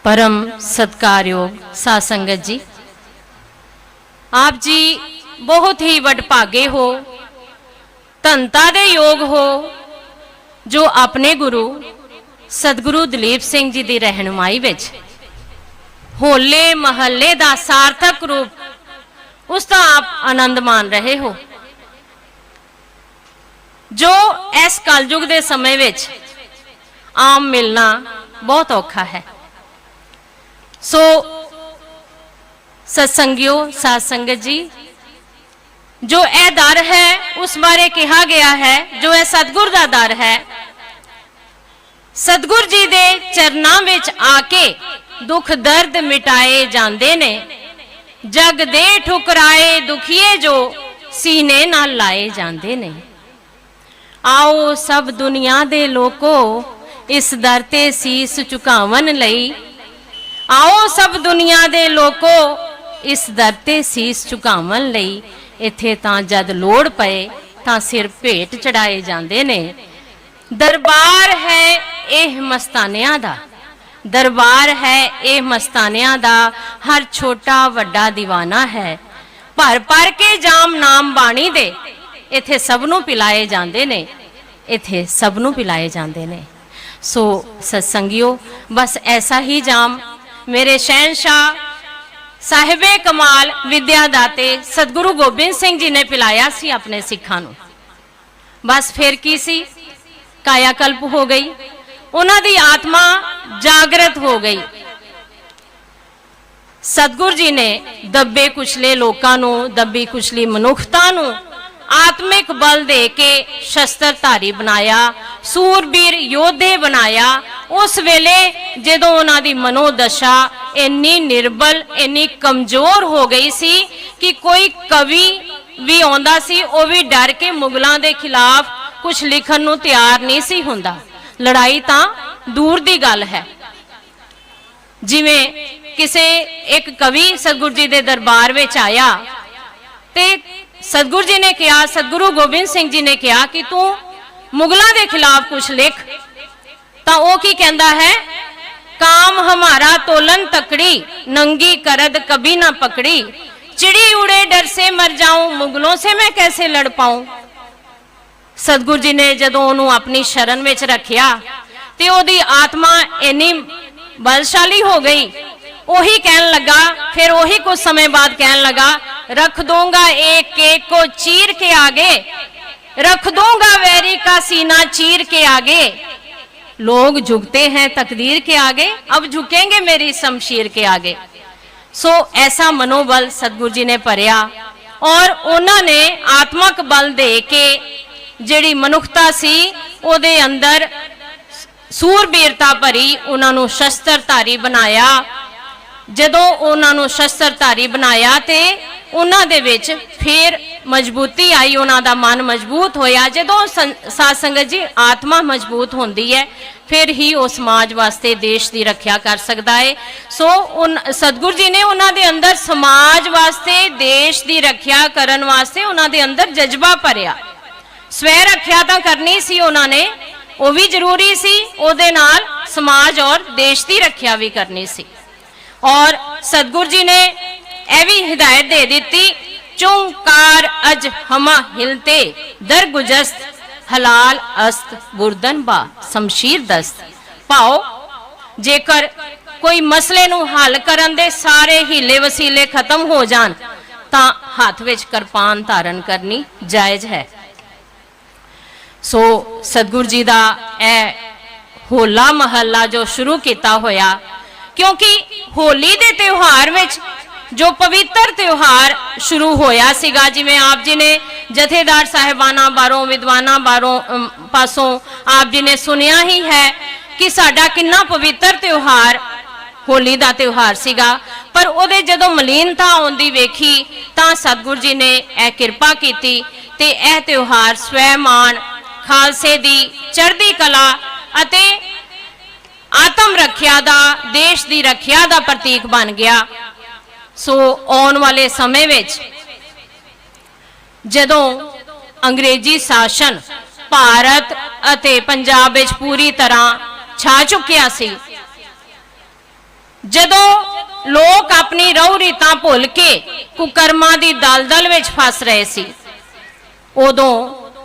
परम सत्कारयोग साध संगत जी, आप जी बहुत ही वडभागे हो, धनता दे योग हो जो अपने गुरु सतगुरु दलीप सिंह जी की रहनुमाई विच होले महल्ले का सार्थक रूप उसका आप आनंद मान रहे हो, जो इस कलयुग के समय विच आम मिलना बहुत औखा है। सो सत्संगियो साध संगत जी, जो यह दर है उस बारे कहा गया है, जो यह सतगुर का दर है, सतगुर जी दे चरनां विच आके दुख दर्द मिटाए जांदे ने, जग दे ठुकराए दुखिए जो सीने नाल लाए जांदे ने। आओ सब दुनिया दे लोको इस दर ते सीस झुकावन लई, आओ सब दुनिया दे लोको इस दर ते सीस झुकावन लई। इत्थे तां जद लोड़ पए तां सिर भेट चढ़ाए जांदे ने। दरबार है एह मस्तानियां दा, दरबार है एह मस्तानियां दा, हर छोटा वड्डा दीवाना है। भर भर के जाम नाम बाणी दे, इत्थे सबनों पिलाए जांदे ने, इत्थे सबनों पिलाए जांदे ने। सो सत्संगियो, बस ऐसा ही जाम मेरे शहनशाह साहिबे कमाल विद्यादाते सतगुरु गोबिंद सिंह जी ने पिलाया सी अपने सिखां नूं। बस फिर की सी, कायाकल्प हो गई, उन्हां दी आत्मा जागृत हो गई। सतगुर जी ने दबे कुचले लोकां नूं, दबी कुचली मनुखता नूं आत्मिक बल दे के शस्त्रधारी बनाया, सूरबीर योद्धे बनाया। उस वेले जदों उन्हां दी मनोदशा इन्नी निर्बल, इन्नी कमजोर हो गई सी कि कोई कवि भी आउंदा सी वो भी डर के मुगलों के खिलाफ कुछ लिखण नूं तैयार नहीं सी हुंदा। लड़ाई तां दूर दी गल है। जिवें किसे एक कवि सतगुर जी दे दरबार विच आया ते सतगुर जी ने कहा, सतगुरु गोबिंद सिंह जी ने कहा कि तू मुगलों के खिलाफ कुछ लिख। तो वो की कहता है, काम हमारा तोलन तकड़ी, नंगी करद कभी ना पकड़ी, चिड़ी उड़े डर से मर जाऊं, मुगलों से मैं कैसे लड़ पाऊं। सतगुर जी ने जदों उन्होंने अपनी शरण में रखिया ते ओदी आत्मा इन्नी बलशाली हो गई। ओही कहन लगा, फिर ओही कुछ समय बाद कहन लगा, रख दूंगा एक एक को चीर के आगे, रख दूंगा वैरी का सीना चीर के आगे। लोग झुकते हैं तकदीर के आगे, अब झुकेंगे मेरी शमशीर के आगे। सो ऐसा मनोबल सतगुरु जी ने भरिया और उन्होंने आत्मक बल दे के जिहड़ी मनुखता सी उहदे अंदर सूरबीरता भरी, उन्होंने शस्त्रधारी बनाया। जदों उन्होंने शस्त्रधारी बनाया ते उन्हां दे विच फिर मजबूती आई, उन्हां दा मन मजबूत होया। जदों साध संगत जी आत्मा मजबूत होंदी है फिर ही वो समाज वास्ते देश की रक्षा कर सकता है। सो सतगुरु जी ने उन्हां दे अंदर समाज वास्ते देश की रक्षा करन वास्ते उन्हां दे अंदर जज्बा भरिया। स्वै रक्षा तो करनी सी उन्होंने, वो भी जरूरी सी, उहदे नाल समाज और देश की रक्षा भी करनी सी। और सतगुरु जी ने यह भी हिदायत दे दी, चुंकार अज हमा हिलते दर गुजस्त, हलाल अस्त बुरदन बा शमशीर दस्त। पाओ जेकर कोई मसले नूं हल करन दे सारे हीले वसीले खत्म हो जान तां हाथ विच किरपान धारण करनी जायज है। सो सतगुरु जी दा ए होला महला जो शुरू किया होया, क्योंकि होली दे त्योहार विच जो पवित्र त्योहार शुरू होया सीगा, जिवें आप जी ने जथेदार साहिबाना बारों विद्वाना बारों पासों आप जी ने सुनिया ही है कि साडा कितना पवित्र त्योहार होली का त्योहार सीगा। पर उहदे जदों मलीनता आउंदी वेखी तां सतगुरु जी ने यह किरपा कीती ते यह त्योहार स्वैमान, खालसे दी चढ़दी कला अते आत्म रखिया दा, देश की रखिया का प्रतीक बन गया। सो आने वाले समय विच जदों अंग्रेजी शासन भारत अते पंजाब विच पूरी तरह छा चुकिया सी, ਜਦੋਂ ਲੋਕ ਆਪਣੀ ਰਹੁ ਰੀਤਾਂ ਭੁੱਲ ਕੇ ਕੁਕਰਮਾਂ ਦੀ ਦਲਦਲ ਵਿੱਚ ਫਸ ਰਹੇ ਸੀ, ਉਦੋਂ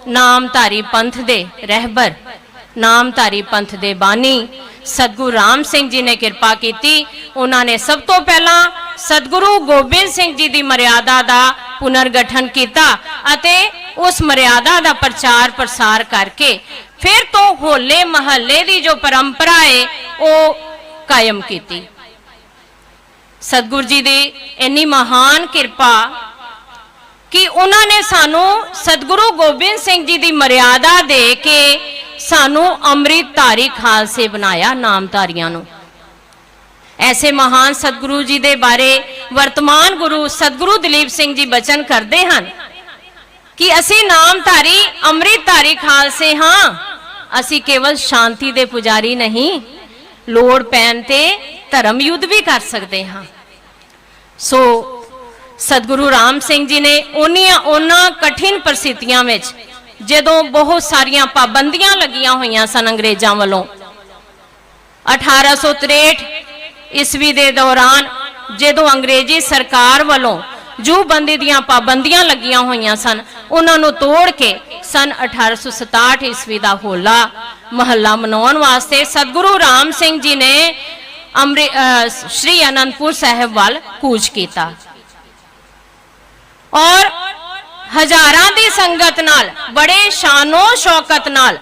ਨਾਮਧਾਰੀ ਪੰਥ ਦੇ ਰਹਿਬਰ, ਨਾਮਧਾਰੀ ਪੰਥ ਦੇ ਬਾਨੀ ਸਤਿਗੁਰੂ ਰਾਮ ਸਿੰਘ ਜੀ ਨੇ ਕਿਰਪਾ ਕੀਤੀ। ਉਹਨਾਂ ਨੇ ਸਭ ਤੋਂ ਪਹਿਲਾਂ ਸਤਿਗੁਰੂ ਗੋਬਿੰਦ ਸਿੰਘ ਜੀ ਦੀ ਮਰਿਆਦਾ ਦਾ ਪੁਨਰਗਠਨ ਕੀਤਾ ਅਤੇ ਉਸ ਮਰਿਆਦਾ ਦਾ ਪ੍ਰਚਾਰ ਪ੍ਰਸਾਰ ਕਰਕੇ ਫਿਰ ਤੋਂ ਹੋਲੇ ਮਹੱਲੇ ਦੀ ਜੋ ਪਰੰਪਰਾ ਹੈ ਉਹ ਕਾਇਮ ਕੀਤੀ। ਸਤਿਗੁਰੂ ਜੀ ਦੀ ਇੰਨੀ ਮਹਾਨ ਕਿਰਪਾ ਕਿ ਉਹਨਾਂ ਨੇ ਸਾਨੂੰ ਸਤਿਗੁਰੂ ਗੋਬਿੰਦ ਸਿੰਘ ਜੀ ਦੀ ਮਰਿਆਦਾ ਦੇ ਕੇ ਸਾਨੂੰ ਅੰਮ੍ਰਿਤਧਾਰੀ ਖਾਲਸੇ ਬਣਾਇਆ, ਨਾਮਧਾਰੀਆਂ ਨੂੰ। ऐसे महान सतगुरु जी दे बारे वर्तमान गुरु सतगुरु दलीप सिंह जी बचन करते हैं कि असी नामधारी अमृतधारी खालसे हाँ, असी केवल शांति दे पुजारी नहीं, लोड़ पैन ते धर्म युद्ध भी कर सकते हाँ। सो सतगुरु राम सिंह जी ने उन्हां कठिन परिस्थितियों में जदों बहुत सारिया पाबंदियां लगियां हुई सन अंग्रेजों वालों 1863 ईस्वी के दौरान जो अंग्रेजी सरकार वालों जूबंदी दियां पाबंदियां लगियां हुई सन, उन्होंने तोड़ के सन 1867 ईस्वी का होला महला मनाने वास्ते सतगुरु राम सिंह जी ने श्री आनंदपुर साहिब वाल कूच किया और हजारां दी संगत नाल बड़े शानो शौकत नाल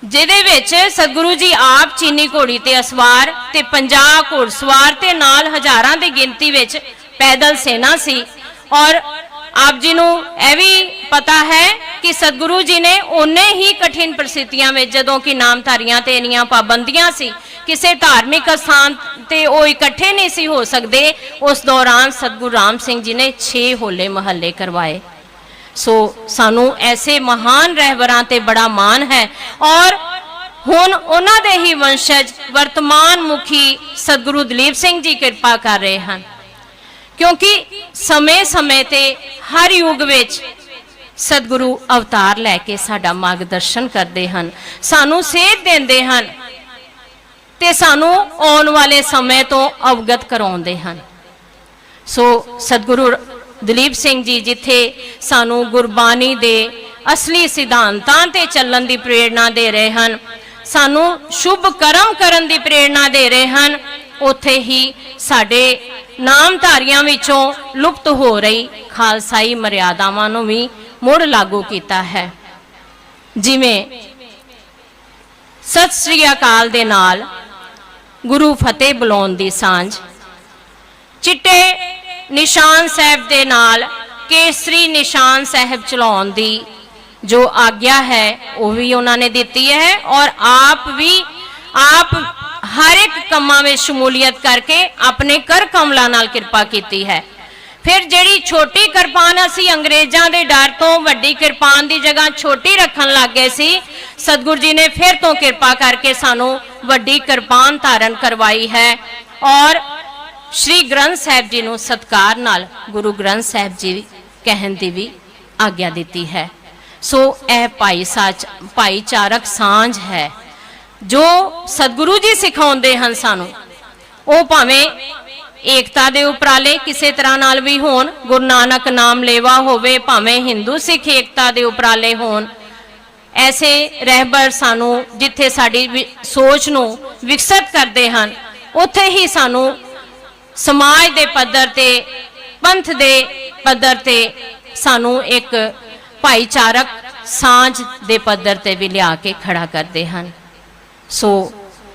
जिहदे विच सतगुरु जी आप चीनी घोड़ी ते असवार ते 50 घुड़सवार ते नाल हजारां दी गिनती विच पैदल सेना सी। और आप जी नूं यह भी पता है कि सतगुरु जी ने उन्ने ही कठिन परिस्थितियां में जदों कि नामधारियां ते इन्नियां पाबंदियां सी, किसी धार्मिक स्थान ते वो इकट्ठे नहीं सी हो सकते, उस दौरान सतगुरु राम सिंह जी ने 6 होले महल्ले करवाए। सो सानू ऐसे महान रहबरां ते बड़ा मान है और हुण उन्हां दे ही वंशज वर्तमान मुखी सतगुरु दलीप सिंह जी कृपा कर रहे हैं, क्योंकि समय समय ते हर युग विच सतगुरु अवतार लैके साडा मार्गदर्शन करते हैं, सानू सेध देंदे हैं ते सानू आने वाले समय तो अवगत कराउंदे हैं। सो सतगुरु दलीप सिंह जी जिथे सानू गुरबानी दे असली सिद्धांतां ते चलन की प्रेरणा दे रहे हैं, सानू शुभ कर्म करन की प्रेरणा दे रहे हैं, उत्थे ही साडे नामधारियां विचों लुप्त हो रही खालसाई मर्यादावां नूं भी मुड़ लागू किया है। जिवें सत श्री अकाल दे नाल गुरु फतेह बुलाउण दी सांझ, चिट्टे निशान साहब दे नाल केसरी निशान साहब चलाउण दी जो आज्ञा है वो भी उन्होंने दी है और आप हर एक कामां में शमूलियत करके अपने कर कमलों नाल कृपा की है। फिर जिहड़ी छोटी किरपान असी अंग्रेजों के डर तो वड्डी किरपान की जगह छोटी रखन लग गए सी, सतगुरु जी ने फिर तो कृपा करके सानू वड्डी किरपान धारण करवाई है और श्री ग्रंथ साहिब जी नूं सत्कार नाल गुरु ग्रंथ साहिब जी कहन की भी आज्ञा दी है। सो यह भाईचारक सांझ है जो सतगुरु जी सिखाउंदे हन सानू, वो भावें एकता दे उपराले किसी तरह नाल भी होण, गुरु नानक नाम लेवा होवे, भावें हिंदू सिख एकता दे उपराले होण, ऐसे रहबर सानू जिथे साडी सोच नूं विकसित करते हैं उत्थे ही सानू समाज दे पद्धर ते पंथ दे पद्धर ते सानू एक भाईचारक सांझ दे पद्धर ते भी लिया के खड़ा करते हैं। सो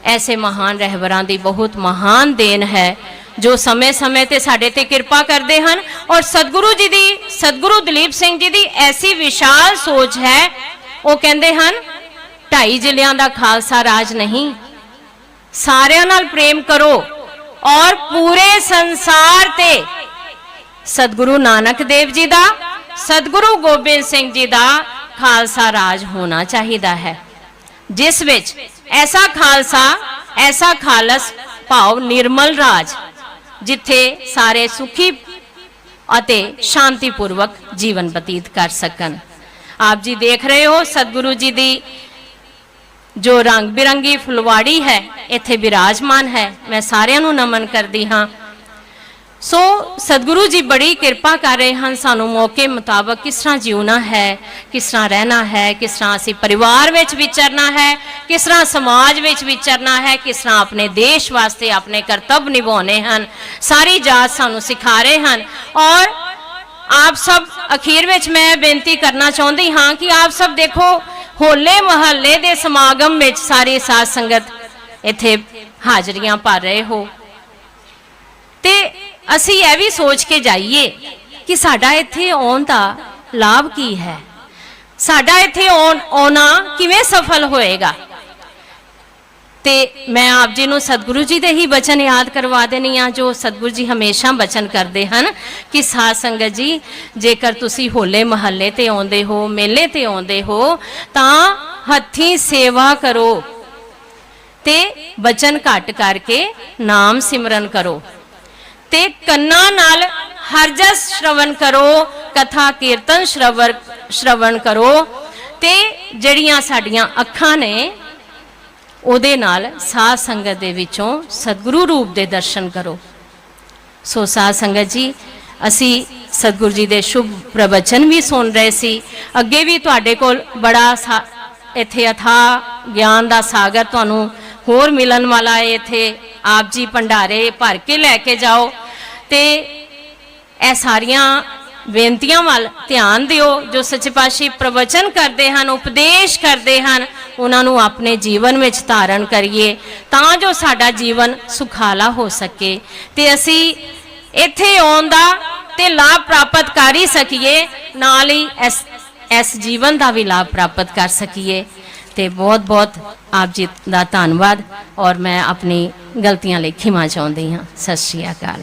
ऐसे महान रहबरां दी बहुत महान देन है जो समय समय ते साडे ते कृपा करते हैं और सतगुरु जी दी सतगुरु दलीप सिंह जी दी ऐसी विशाल सोच है, वो कहते हैं 2.5 जिलियां दा खालसा राज नहीं, सारियां नाल प्रेम करो और पूरे संसार ते सतगुरु नानक देव जी दा सतगुरु गोबिंद सिंह जी दा खालसा राज होना चाहिए है, जिस विच ऐसा खालसा ऐसा खालस भाव निर्मल राज जिथे सारे सुखी अते शांतिपूर्वक जीवन बतीत कर सकन। आप जी देख रहे हो सतगुरु जी दी जो रंग बिरंगी फुलवाड़ी है इत्थे विराजमान है, मैं सारिਆਂ ਨੂੰ नमन करती हाँ। सो सतगुरु जी बड़ी किरपा कर रहे हैं, सानू मौके मुताबक किस तरह जीना है, किस तरह रहना है, किस तरह असी परिवार विच विचरना है, किस तरह समाज विच विचरना है, किस तरह अपने देश वास्ते अपने कर्तव्य निभाने हैं, सारी जात सानू सिखा रहे हैं। और आप सब अखीर विच मैं बेनती करना चाहती हाँ कि आप सब देखो होले महल्ले दे समागम में सारी साध संगत इत्थे हाजरियां भर रहे हो, ते असी यह भी सोच के जाइए कि साडा इत्थे आउण दा लाभ की है, साडा इत्थे आउणा किवें सफल होएगा। ते मैं आप जी नूं सतगुरु जी दे ही बचन याद करवा देनी हाँ, जो सतगुरु जी हमेशा बचन करते हैं कि साध संगत जी जेकर तुसी होले महल्ले ते आउंदे हो, मेले ते आउंदे हो, तां हत्थी सेवा करो ते बचन घट करके नाम सिमरन करो, ते कन्ना नाल हरजस श्रवण करो, कथा कीर्तन श्रवण करो, ते जड़ियां साडियां अखां ने ਉਹਦੇ ਨਾਲ ਸਾਧ ਸੰਗਤ ਦੇ ਵਿੱਚੋਂ ਸਤਿਗੁਰੂ ਰੂਪ ਦੇ ਦਰਸ਼ਨ ਕਰੋ। ਸੋ ਸਾਧ ਸੰਗਤ ਜੀ ਅਸੀਂ ਸਤਿਗੁਰੂ ਜੀ ਦੇ ਸ਼ੁਭ ਪ੍ਰਵਚਨ ਵੀ ਸੁਣ ਰਹੇ ਸੀ, ਅੱਗੇ ਵੀ ਤੁਹਾਡੇ ਕੋਲ ਬੜਾ ਇੱਥੇ ਅਥਾਹ ਗਿਆਨ ਦਾ ਸਾਗਰ ਤੁਹਾਨੂੰ ਹੋਰ ਮਿਲਣ ਵਾਲਾ ਹੈ। ਇੱਥੇ ਆਪ ਜੀ ਭੰਡਾਰੇ ਭਰ ਕੇ ਲੈ ਕੇ ਜਾਓ ਤੇ ਇਹ ਸਾਰੀਆਂ बेनतियां वाल ध्यान दिओ। जो सच्चे पातशाह प्रवचन करते हैं, उपदेश करते हैं, उन्होंने अपने जीवन में धारण करिए तां जो साडा जीवन सुखाला हो सके ते असी इत्थे आउण दा ते लाभ प्राप्त कर ही सकीए, नाल ही इस जीवन का भी लाभ प्राप्त कर सकीए। ते बहुत बहुत आप जी का धन्यवाद और मैं अपनी गलतियां लेखी मा चाहती हाँ। सत श्री अकाल।